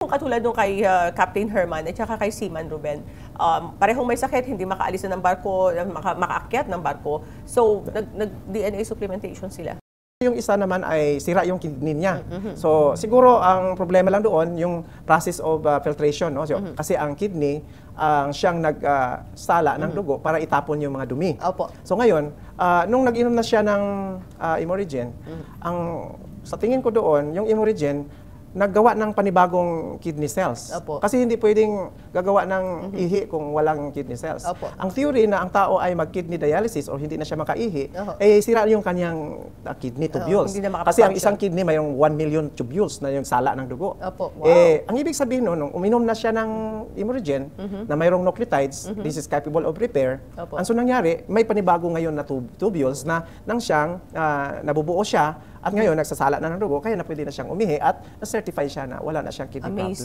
kung katulad nung kay Captain Herman at saka kay Seaman Ruben, parehong may sakit, hindi makaalis ng barko, makaakyat ng barko. So, nag-DNA supplementation sila. Yung isa naman ay sira yung kidney niya. So, siguro ang problema lang doon, yung process of filtration. No? So, kasi ang kidney, siyang nagsala ng dugo para itapon yung mga dumi. Opo. So, ngayon, nung nag-inom na siya ng Imorigen, sa tingin ko doon, yung Imorigen, naggawa ng panibagong kidney cells. Opo. Kasi hindi pwedeng gagawa ng ihi kung walang kidney cells. Opo. Ang theory na ang tao ay mag-kidney dialysis o hindi na siya makaihi, eh sira yung kanyang kidney tubules. Kasi ang isang kidney mayroong 1 million tubules na yung sala ng dugo. Opo. Wow. Ang ibig sabihin nung uminom na siya ng Imorigen na mayroong nucleotides, this is capable of repair. Opo. Ang so nangyari, may panibago ngayon na tubules na nang siyang nabubuo siya at ngayon nagsasala na ng dugo, kaya na pwede na siyang umihi at na-certify siya na wala na siyang kidney problem.